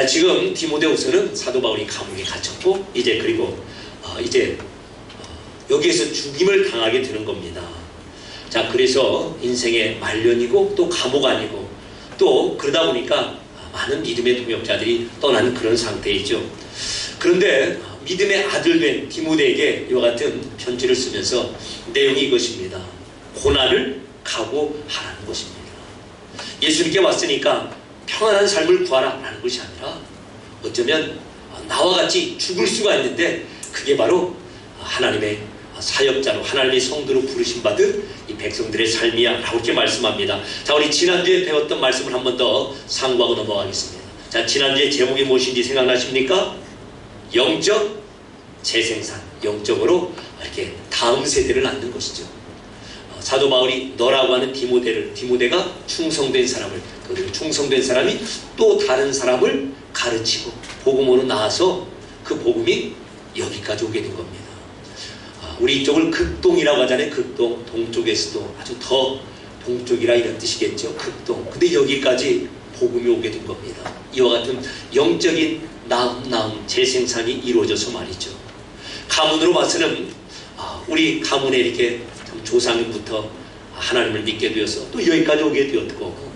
지금 디모데후서는 사도 바울이 감옥에 갇혔고 이제 여기에서 죽임을 당하게 되는 겁니다. 자, 그래서 인생의 말년이고 또 감옥 아니고 또 그러다 보니까 많은 믿음의 동역자들이 떠나는 그런 상태이죠. 그런데 믿음의 아들 된 디모데에게 이와 같은 편지를 쓰면서 내용이 이것입니다. 고난을 각오하라는 것입니다. 예수님께 왔으니까 평안한 삶을 구하라 라는 것이 아니라 어쩌면 나와 같이 죽을 수가 있는데 그게 바로 하나님의 사역자로 하나님의 성도로 부르심 받은 이 백성들의 삶이야 라고 이렇게 말씀합니다. 자, 우리 지난주에 배웠던 말씀을 한 번 더 상고하고 넘어가겠습니다. 자, 지난주에 제목이 무엇인지 생각나십니까? 영적 재생산, 영적으로 이렇게 다음 세대를 낳는 것이죠. 사도 바울이 너라고 하는 디모데가 충성된 사람을, 그리고 충성된 사람이 또 다른 사람을 가르치고 복음으로 나아서 그 복음이 여기까지 오게 된 겁니다. 우리 이쪽을 극동이라고 하잖아요. 극동, 동쪽에서도 아주 더 동쪽이라 이런 뜻이겠죠. 극동. 근데 여기까지 복음이 오게 된 겁니다. 이와 같은 영적인 나음 재생산이 이루어져서 말이죠. 가문으로 봐서는 우리 가문에 이렇게 조상부터 하나님을 믿게 되어서 또 여기까지 오게 되었고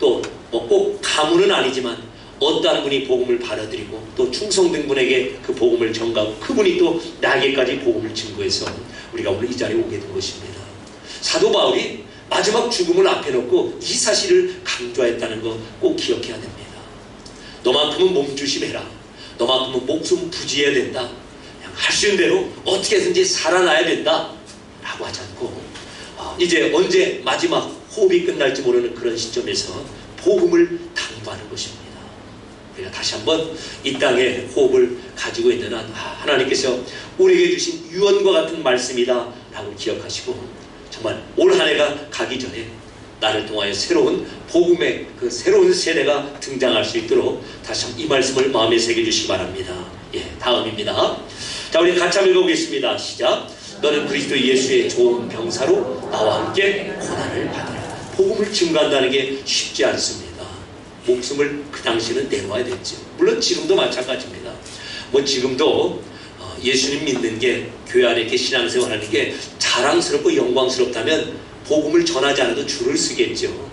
또 꼭 가문은 아니지만 어떠한 분이 복음을 받아들이고 또 충성된 분에게 그 복음을 전가하고 그분이 또 나에게까지 복음을 증거해서 우리가 오늘 이 자리에 오게 된 것입니다. 사도 바울이 마지막 죽음을 앞에 놓고 이 사실을 강조했다는 거 꼭 기억해야 됩니다. 너만큼은 몸조심해라. 너만큼은 목숨 부지해야 된다. 할 수 있는 대로 어떻게든지 살아나야 된다 라고 하지 않고 이제 언제 마지막 호흡이 끝날지 모르는 그런 시점에서 복음을 당부하는 것입니다. 우리가 다시 한번 이 땅에 호흡을 가지고 있는 한 하나님께서 우리에게 주신 유언과 같은 말씀이다 라고 기억하시고 정말 올 한 해가 가기 전에 나를 통하여 새로운 복음의 그 새로운 세대가 등장할 수 있도록 다시 한번 이 말씀을 마음에 새겨주시기 바랍니다. 다음입니다. 자, 우리 같이 한번 읽어보겠습니다. 시작. 너는 그리스도 예수의 좋은 병사로 나와 함께 고난을 받으라. 복음을 증거한다는 게 쉽지 않습니다. 목숨을 그 당시에는 내놓아야 됐죠. 물론 지금도 마찬가지입니다. 지금도 예수님 믿는 게 교회 안에 이렇게 신앙생활하는 게 자랑스럽고 영광스럽다면 복음을 전하지 않아도 줄을 쓰겠죠.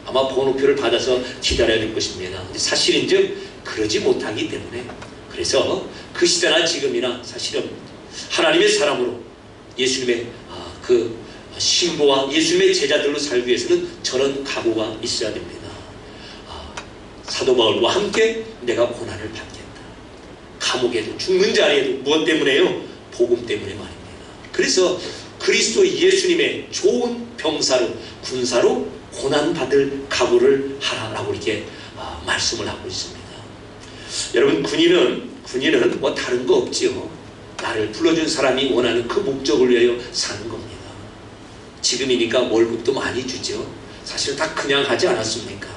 아마 번호표를 받아서 기다려야 될 것입니다. 사실인즉 그러지 못하기 때문에 그래서 그 시대나 지금이나 사실은 하나님의 사람으로 예수님의 그 신부와 예수님의 제자들로 살기 위해서는 저런 각오가 있어야 됩니다. 사도 바울과 함께 내가 고난을 받겠다. 감옥에도 죽는 자리에도 무엇 때문에요? 복음 때문에 말입니다. 그래서 그리스도 예수님의 좋은 병사로 군사로 고난받을 각오를 하라라고 이렇게 말씀을 하고 있습니다. 여러분 군인은 뭐 다른 거 없지요. 나를 불러준 사람이 원하는 그 목적을 위하여 사는 겁니다. 지금이니까 월급도 많이 주죠. 사실 다 그냥 하지 않았습니까?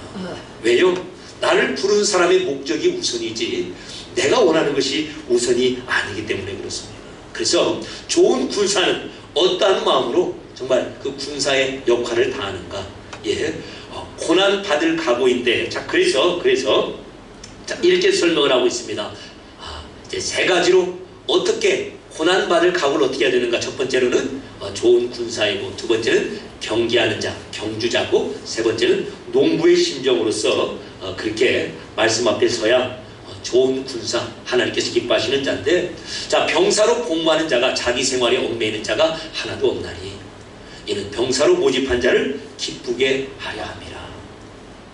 왜요? 나를 부른 사람의 목적이 우선이지 내가 원하는 것이 우선이 아니기 때문에 그렇습니다. 그래서 좋은 군사는 어떠한 마음으로 정말 그 군사의 역할을 다하는가? 고난 받을 각오인데 자 그래서 이렇게 설명을 하고 있습니다. 이제 세 가지로 어떻게 고난 받을 각오를 어떻게 해야 되는가? 첫 번째로는 좋은 군사이고, 두 번째는 경계하는 자, 경주자고, 세 번째는 농부의 심정으로서 그렇게 말씀 앞에 서야 좋은 군사, 하나님께서 기뻐하시는 자인데, 자 병사로 복무하는 자가 자기 생활에 얽매이는 자가 하나도 없나니 이는 병사로 모집한 자를 기쁘게 하려 함이라.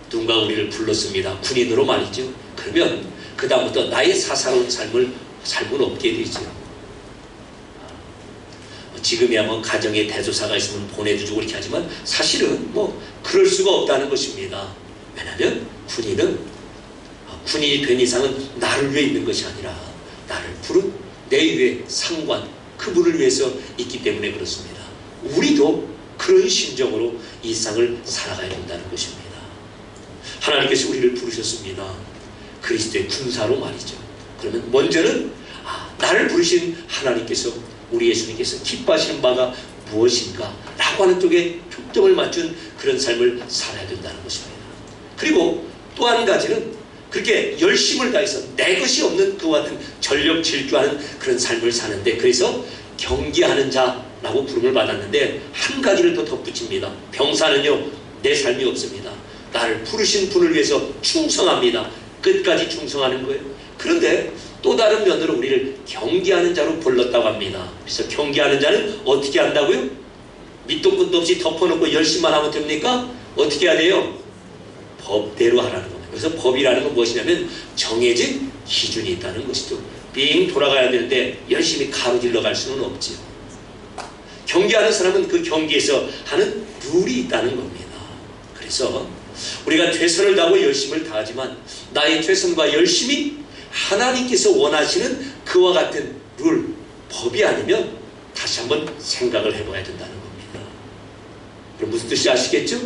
누군가 우리를 불렀습니다. 군인으로 말이죠. 그러면 그 다음부터 나의 사사로운 삶은 없게 되죠. 지금이야 뭐 가정에 대조사가 있으면 보내주고 이렇게 하지만 사실은 뭐 그럴 수가 없다는 것입니다. 왜냐하면 군인이 된 이상은 나를 위해 있는 것이 아니라 나를 부른 내 위에 상관, 그분을 위해서 있기 때문에 그렇습니다. 우리도 그런 심정으로 이 세상을 살아가야 된다는 것입니다. 하나님께서 우리를 부르셨습니다. 그리스도의 군사로 말이죠. 그러면 먼저는 나를 부르신 하나님께서, 우리 예수님께서 기뻐하시는 바가 무엇인가 라고 하는 쪽에 초점을 맞춘 그런 삶을 살아야 된다는 것입니다. 그리고 또 한 가지는 그렇게 열심을 다해서 내 것이 없는 그와 같은 전력 질주하는 그런 삶을 사는데, 그래서 경계하는 자라고 부름을 받았는데 한 가지를 더 덧붙입니다. 병사는요, 내 삶이 없습니다. 나를 부르신 분을 위해서 충성합니다. 끝까지 충성하는 거예요. 그런데 또 다른 면으로 우리를 경계하는 자로 불렀다고 합니다. 그래서 경계하는 자는 어떻게 한다고요? 밑도 끝도 없이 덮어놓고 열심만 하면 됩니까? 어떻게 해야 돼요? 법대로 하라는 겁니다. 그래서 법이라는 건 무엇이냐면 정해진 기준이 있다는 것이죠. 빙 돌아가야 되는데 열심히 가로질러 갈 수는 없지요. 경계하는 사람은 그 경계에서 하는 룰이 있다는 겁니다. 그래서 우리가 최선을 다하고 열심을 다하지만 나의 최선과 열심이 하나님께서 원하시는 그와 같은 룰, 법이 아니면 다시 한번 생각을 해봐야 된다는 겁니다. 그럼 무슨 뜻인지 아시겠죠?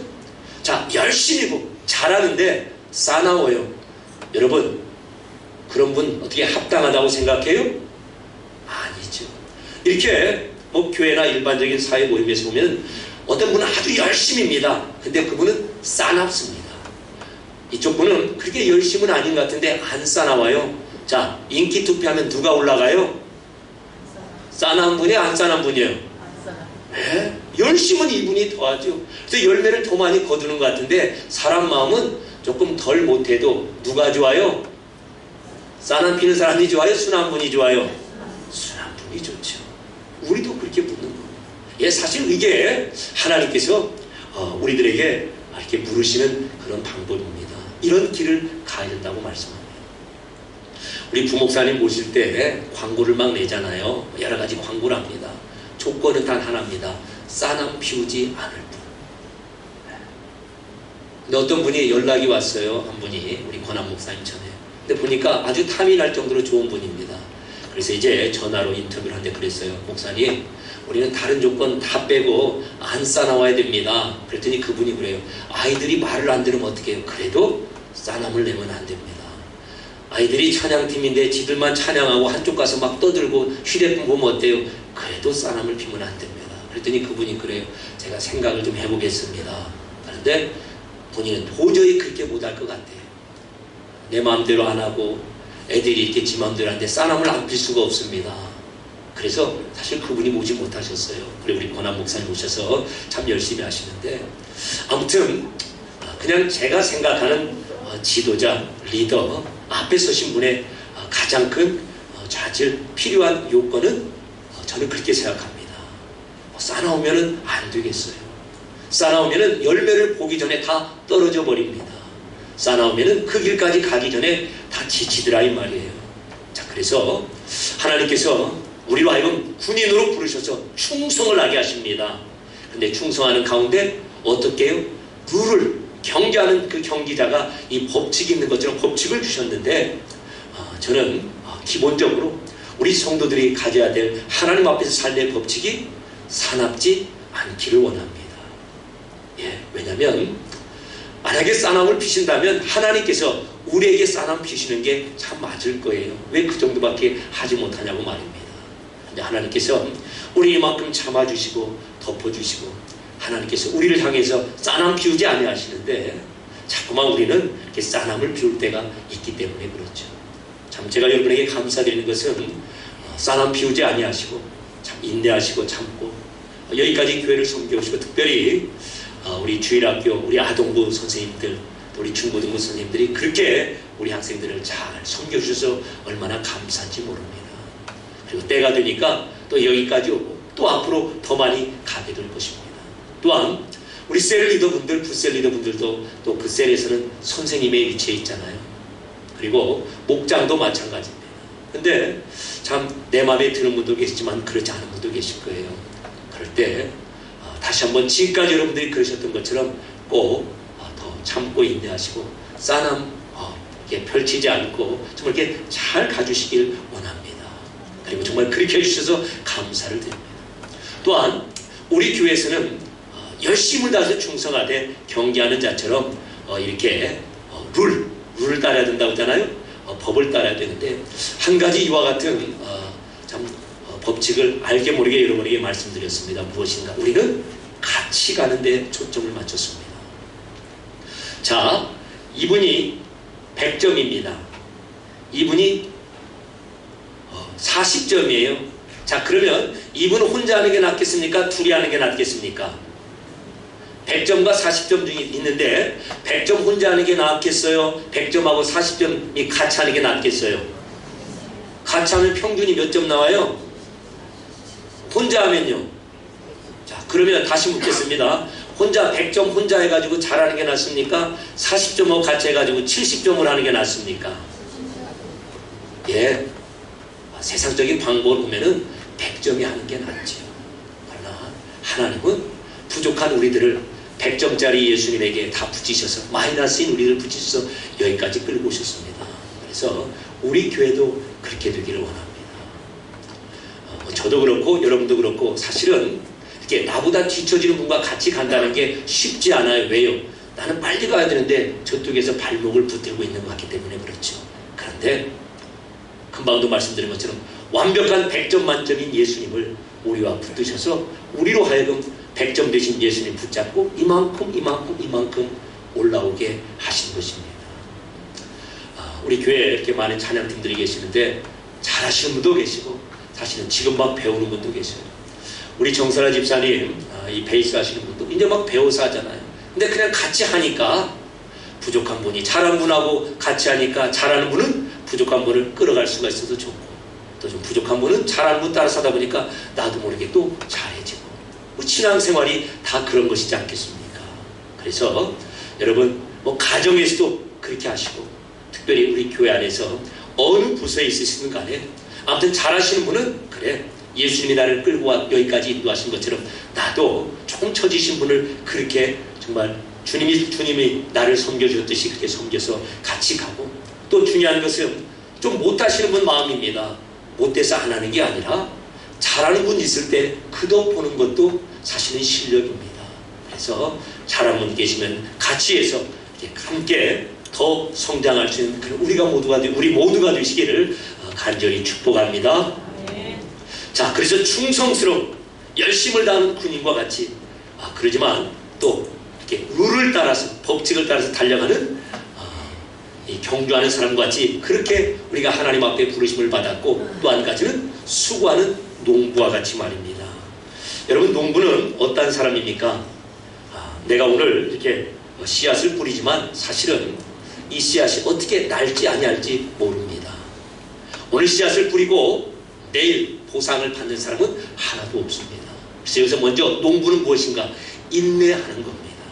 자, 열심히고 잘하는데 싸나워요. 여러분, 그런 분 어떻게 합당하다고 생각해요? 아니죠. 이렇게 뭐 교회나 일반적인 사회 모임에서 보면 어떤 분은 아주 열심입니다. 근데 그분은 싸납습니다. 이쪽 분은 그렇게 열심은 아닌 것 같은데 안 싸나워요. 자, 인기 투표하면 누가 올라가요? 싸나운 분이에요? 안 싸나운 분이에요? 네? 열심은 이분이 더하죠. 그래서 열매를 더 많이 거두는 것 같은데 사람 마음은 조금 덜 못해도 누가 좋아요? 싸남 피는 사람이 좋아요? 순한 분이 좋아요? 순한 분이 좋죠. 우리도 그렇게 묻는 거예요. 예, 사실 이게 하나님께서 우리들에게 이렇게 물으시는 그런 방법입니다. 이런 길을 가야 된다고 말씀합니다. 우리 부목사님 모실 때 광고를 막 내잖아요. 여러 가지 광고를 합니다. 조건은 단 하나입니다. 싸남 피우지 않을 분. 근데 어떤 분이 연락이 왔어요. 한 분이 우리 권한 목사님 전에. 근데 보니까 아주 탐이 날 정도로 좋은 분입니다. 그래서 이제 전화로 인터뷰를 하는데 그랬어요. 목사님, 우리는 다른 조건 다 빼고 안 싸나와야 됩니다. 그랬더니 그분이 그래요. 아이들이 말을 안 들으면 어떻게 해요? 그래도 싸남을 내면 안 됩니다. 아이들이 찬양팀인데 지들만 찬양하고 한쪽 가서 막 떠들고 휴대폰 보면 어때요? 그래도 싸남을 피면 안 됩니다. 그랬더니 그분이 그래요. 제가 생각을 좀 해보겠습니다. 그런데 본인은 도저히 그렇게 못할 것 같아요. 내 마음대로 안 하고 애들이 이렇게 지 마음대로 하는데 싸남을 안 필 수가 없습니다. 그래서 사실 그분이 오지 못하셨어요. 그리고 우리 권한 목사님 오셔서 참 열심히 하시는데, 아무튼 그냥 제가 생각하는 지도자, 리더 앞에 서신 분의 가장 큰 자질, 필요한 요건은 저는 그렇게 생각합니다. 싸나우면은 안 되겠어요. 싸나우면은 열매를 보기 전에 다 떨어져 버립니다. 싸나우면은 그 길까지 가기 전에 다 지치더라 이 말이에요. 자, 그래서 하나님께서 우리로 하여금 군인으로 부르셔서 충성을 하게 하십니다. 근데 충성하는 가운데 어떻게 해요? 룰을 경계하는 그 경기자가 이 법칙이 있는 것처럼 법칙을 주셨는데, 저는 기본적으로 우리 성도들이 가져야 될 하나님 앞에서 삶의 법칙이 사납지 않기를 원합니다. 예, 왜냐하면 만약에 싸남을 피신다면 하나님께서 우리에게 싸남 피시는 게 참 맞을 거예요. 왜 그 정도밖에 하지 못하냐고 말입니다. 근데 하나님께서 우리 이만큼 참아주시고 덮어주시고 하나님께서 우리를 향해서 싸남 피우지 아니하시는데 자꾸만 우리는 이렇게 싸남을 피울 때가 있기 때문에 그렇죠. 참 제가 여러분에게 감사드리는 것은 싸남 피우지 아니하시고 참 인내하시고 참고 여기까지 교회를 섬겨오시고, 특별히 우리 주일학교 우리 아동부 선생님들, 우리 중고등부 선생님들이 그렇게 우리 학생들을 잘 섬겨주셔서 얼마나 감사한지 모릅니다. 그리고 때가 되니까 또 여기까지 오고 또 앞으로 더 많이 가게 될 것입니다. 또한 우리 셀 리더분들, 부셀 리더분들도 또 그 셀에서는 선생님의 위치에 있잖아요. 그리고 목장도 마찬가지입니다. 근데 참 내 마음에 드는 분도 계시지만 그렇지 않은 분도 계실 거예요. 그럴 때 다시 한번 지금까지 여러분들이 그러셨던 것처럼 꼭 더 참고 인내하시고 싸남 이렇게 펼치지 않고 정말 이렇게 잘 가주시길 원합니다. 그리고 정말 그렇게 해주셔서 감사를 드립니다. 또한 우리 교회에서는 열심을 다해서 충성하되 경계하는 자처럼 이렇게 룰을 따라야 된다고 하잖아요. 법을 따라야 되는데 한 가지 이와 같은 법칙을 알게 모르게 여러분에게 말씀드렸습니다. 무엇인가? 우리는 같이 가는 데 초점을 맞췄습니다. 자, 이분이 100점입니다. 이분이 40점이에요. 자, 그러면 이분은 혼자 하는 게 낫겠습니까? 둘이 하는 게 낫겠습니까? 100점과 40점 중에 있는데 100점 혼자 하는 게 낫겠어요? 100점하고 40점이 같이 하는 게 낫겠어요? 같이 하면 평균이 몇 점 나와요? 혼자 하면요. 자, 그러면 다시 묻겠습니다. 혼자 100점 혼자 해가지고 잘하는 게 낫습니까? 40점하고 같이 해가지고 70점을 하는 게 낫습니까? 예. 세상적인 방법을 보면은 100점이 하는 게 낫죠. 그러나 하나님은 부족한 우리들을 100점짜리 예수님에게 다 붙이셔서 마이너스인 우리를 붙이셔서 여기까지 끌고 오셨습니다. 그래서 우리 교회도 그렇게 되기를 원합니다. 저도 그렇고 여러분도 그렇고 사실은 이렇게 나보다 뒤처지는 분과 같이 간다는 게 쉽지 않아요. 왜요? 나는 빨리 가야 되는데 저쪽에서 발목을 붙들고 있는 것 같기 때문에 그렇죠. 그런데 금방도 말씀드린 것처럼 완벽한 100점 만점인 예수님을 우리와 붙드셔서 우리로 하여금 100점 되신 예수님 붙잡고 이만큼 올라오게 하신 것입니다. 우리 교회에 이렇게 많은 찬양팀들이 계시는데 잘하시는 분도 계시고 사실은 지금 막 배우는 분도 계셔요. 우리 정선아 집사님 이 베이스 하시는 분도 이제 막 배워서 하잖아요. 근데 그냥 같이 하니까 부족한 분이 잘하는 분하고 같이 하니까 잘하는 분은 부족한 분을 끌어갈 수가 있어서 좋고 또 좀 부족한 분은 잘하는 분 따라서 하다 보니까 나도 모르게 또 잘해지고 신앙생활이 다 그런 것이지 않겠습니까? 그래서 여러분 뭐 가정에서도 그렇게 하시고 특별히 우리 교회 안에서 어느 부서에 있으시든 간에 아무튼 잘하시는 분은 그래 예수님이 나를 끌고 와 여기까지 인도하신 것처럼 나도 조금 처지신 분을 그렇게 정말 주님이 나를 섬겨주셨듯이 그렇게 섬겨서 같이 가고 또 중요한 것은 좀 못하시는 분 마음입니다. 못돼서 안 하는 게 아니라 잘하는 분 있을 때 그도 보는 것도 사실은 실력입니다. 그래서 잘하는 분 계시면 같이 해서 함께 더 성장할 수 있는 우리 모두가 되시기를 간절히 축복합니다. 자, 그래서 충성스러운 열심을 다하는 군인과 같이 그러지만 또 이렇게 룰을 따라서 법칙을 따라서 달려가는 이 경주하는 사람과 같이 그렇게 우리가 하나님 앞에 부르심을 받았고 또 한 가지는 수고하는 농부와 같이 말입니다. 여러분 농부는 어떤 사람입니까? 내가 오늘 이렇게 씨앗을 뿌리지만 사실은 이 씨앗이 어떻게 날지 아니할지 모릅니다. 오늘 씨앗을 뿌리고 내일 보상을 받는 사람은 하나도 없습니다. 그래서 여기서 먼저 농부는 무엇인가? 인내하는 겁니다.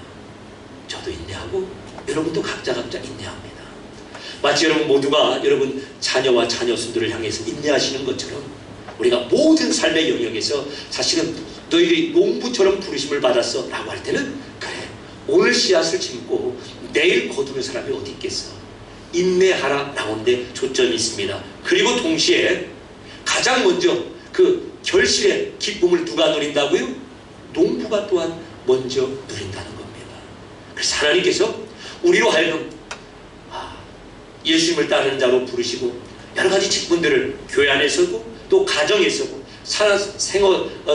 저도 인내하고 여러분도 각자 인내합니다. 마치 여러분 모두가 여러분 자녀와 자녀수들을 향해서 인내하시는 것처럼 우리가 모든 삶의 영역에서 사실은 너희들이 농부처럼 부르심을 받았어 라고 할 때는 그래 오늘 씨앗을 심고 내일 거두는 사람이 어디 있겠어. 인내하라 라는데 초점이 있습니다. 그리고 동시에 가장 먼저 그 결실의 기쁨을 누가 누린다고요? 농부가 또한 먼저 누린다는 겁니다. 그래서 하나님께서 우리로 하여금 예수님을 따르는 자로 부르시고 여러 가지 직분들을 교회 안에서도 또 가정에서도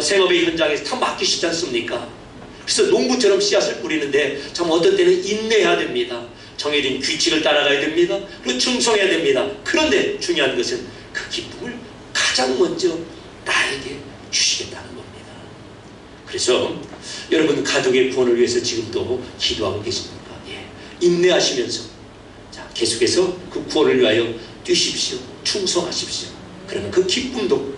생업의 현장에서 다 맡기시지 않습니까? 그래서 농부처럼 씨앗을 뿌리는데 참 어떤 때는 인내해야 됩니다. 정해진 규칙을 따라가야 됩니다. 그리고 충성해야 됩니다. 그런데 중요한 것은 그 기쁨을 가장 먼저 나에게 주시겠다는 겁니다. 그래서 여러분 가족의 구원을 위해서 지금도 기도하고 계십니까? 예. 인내하시면서 자, 계속해서 그 구원을 위하여 뛰십시오. 충성하십시오. 그러면 그 기쁨도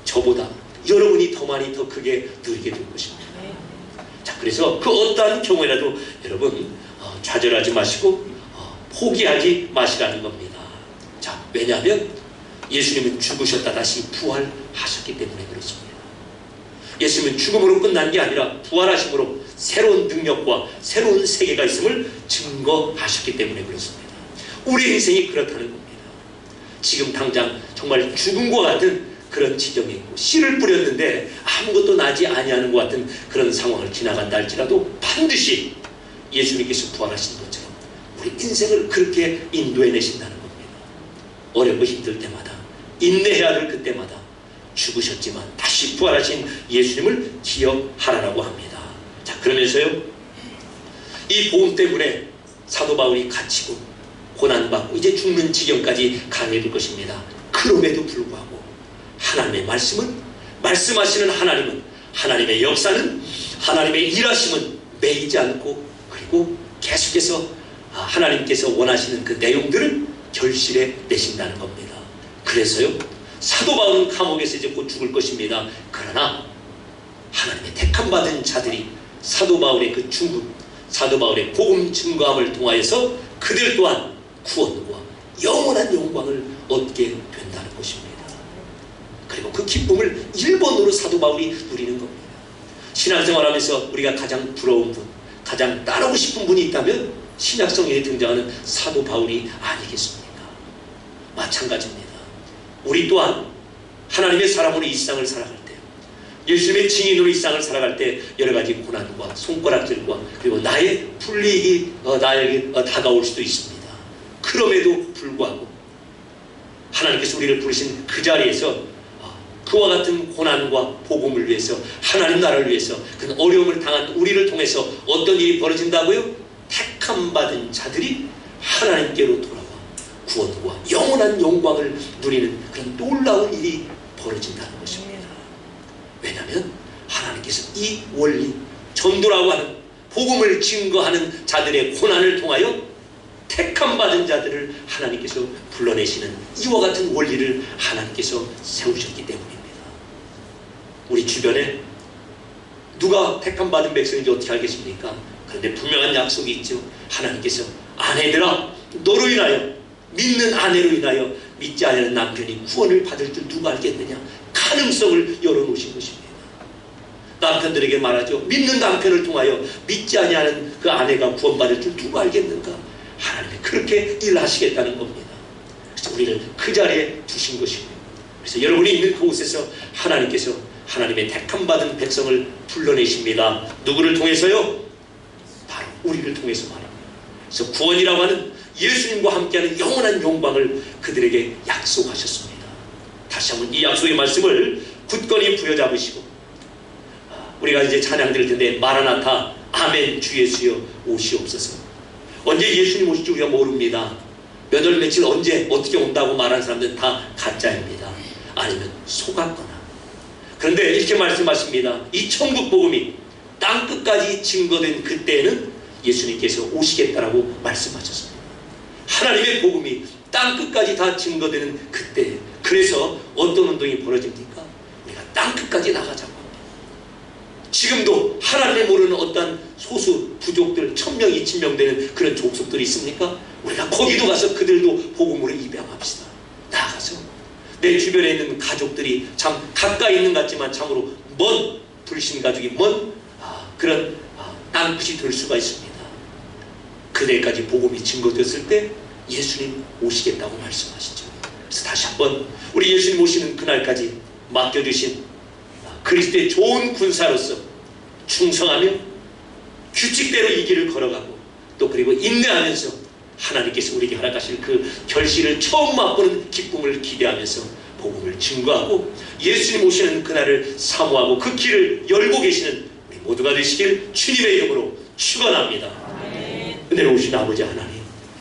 저보다 여러분이 더 많이 더 크게 누리게 될 것입니다. 자, 그래서 그 어떠한 경우에라도 여러분 좌절하지 마시고 포기하지 마시라는 겁니다. 자, 왜냐하면 예수님은 죽으셨다 다시 부활하셨기 때문에 그렇습니다. 예수님은 죽음으로 끝난 게 아니라 부활하심으로 새로운 능력과 새로운 세계가 있음을 증거하셨기 때문에 그렇습니다. 우리 인생이 그렇다는 겁니다. 지금 당장 정말 죽음과 같은 그런 지점이 있고 씨를 뿌렸는데 아무것도 나지 아니하는 것 같은 그런 상황을 지나간다 할지라도 반드시 예수님께서 부활하신 것처럼 우리 인생을 그렇게 인도해내신다는 겁니다. 어렵고 힘들 때마다 인내해야 될 그때마다 죽으셨지만 다시 부활하신 예수님을 기억하라고 합니다. 자, 그러면서요 이 복음 때문에 사도 바울이 갇히고 고난받고 이제 죽는 지경까지 강해질 것입니다. 그럼에도 불구하고 하나님의 말씀은, 말씀하시는 하나님은, 하나님의 역사는, 하나님의 일하심은 매이지 않고, 그리고 계속해서 하나님께서 원하시는 그 내용들을 결실해 내신다는 겁니다. 그래서요, 사도 바울은 감옥에서 이제 곧 죽을 것입니다. 그러나 하나님의 택함받은 자들이 사도 바울의 그 중급, 사도 바울의 복음 증거함을 통하여서 그들 또한 구원과 영원한 영광을 얻게 된다는 것입니다. 그리고 그 기쁨을 일본으로 사도 바울이 누리는 겁니다. 신앙생활하면서 우리가 가장 부러운 분, 가장 따르고 싶은 분이 있다면 신약성경에 등장하는 사도 바울이 아니겠습니까? 마찬가지입니다. 우리 또한 하나님의 사람으로 이 세상을 살아갈 때, 예수님의 증인으로 이 세상을 살아갈 때 여러 가지 고난과 손가락질과 그리고 나의 불이익이 나에게 다가올 수도 있습니다. 그럼에도 불구하고 하나님께서 우리를 부르신 그 자리에서 그와 같은 고난과 복음을 위해서, 하나님 나라를 위해서 그 어려움을 당한 우리를 통해서 어떤 일이 벌어진다고요? 택함받은 자들이 하나님께로 돌아와 구원과 영원한 영광을 누리는 그런 놀라운 일이 벌어진다는 것입니다. 왜냐하면 하나님께서 이 원리, 전도라고 하는 복음을 증거하는 자들의 고난을 통하여 택함받은 자들을 하나님께서 불러내시는 이와 같은 원리를 하나님께서 세우셨기 때문입니다. 우리 주변에 누가 택함받은 백성인지 어떻게 알겠습니까? 그런데 분명한 약속이 있죠. 하나님께서 아내들아, 너로 인하여, 믿는 아내로 인하여 믿지 않는 남편이 구원을 받을 줄 누가 알겠느냐? 가능성을 열어놓으신 것입니다. 남편들에게 말하죠. 믿는 남편을 통하여 믿지 아니하는 그 아내가 구원받을 줄 누가 알겠는가? 하나님이 그렇게 일하시겠다는 겁니다. 그래서 우리를 그 자리에 두신 것이고요. 그래서 여러분이 있는 그곳에서 하나님께서 하나님의 택함받은 백성을 불러내십니다. 누구를 통해서요? 바로 우리를 통해서 말입니다. 그래서 구원이라고 하는 예수님과 함께하는 영원한 영광을 그들에게 약속하셨습니다. 다시 한번 이 약속의 말씀을 굳건히 부여잡으시고, 우리가 이제 찬양 드릴 텐데 마라나타, 아멘, 주 예수여 오시옵소서. 언제 예수님 오실지 우리가 모릅니다. 몇 월 며칠 언제 어떻게 온다고 말하는 사람들은 다 가짜입니다. 아니면 속았거나. 그런데 이렇게 말씀하십니다. 이 천국 복음이 땅끝까지 증거된 그때에는 예수님께서 오시겠다라고 말씀하셨습니다. 하나님의 복음이 땅끝까지 다 증거되는 그때, 그래서 어떤 운동이 벌어집니까? 우리가 땅끝까지 나가자고 합니다. 지금도 하나님을 모르는 어떤 소수 부족들 1000명, 2000명 되는 그런 족속들이 있습니까? 우리가 거기도 가서 그들도 복음으로 입양합시다. 나가서 내 주변에 있는 가족들이 참 가까이 있는 것 같지만 참으로 먼 불신 가족이 먼 그런 땅끝이 될 수가 있습니다. 그때까지 복음이 증거됐을 때 예수님 오시겠다고 말씀하시죠. 그래서 다시 한번 우리 예수님 오시는 그날까지 맡겨주신 그리스도의 좋은 군사로서 충성하며 규칙대로 이 길을 걸어가고, 또 그리고 인내하면서 하나님께서 우리에게 허락하실 그 결실을 처음 맛보는 기쁨을 기대하면서 복음을 증거하고 예수님 오시는 그날을 사모하고 그 길을 열고 계시는 우리 모두가 되시길 주님의 이름으로 축원합니다. 은혜로우신 아버지 하나님,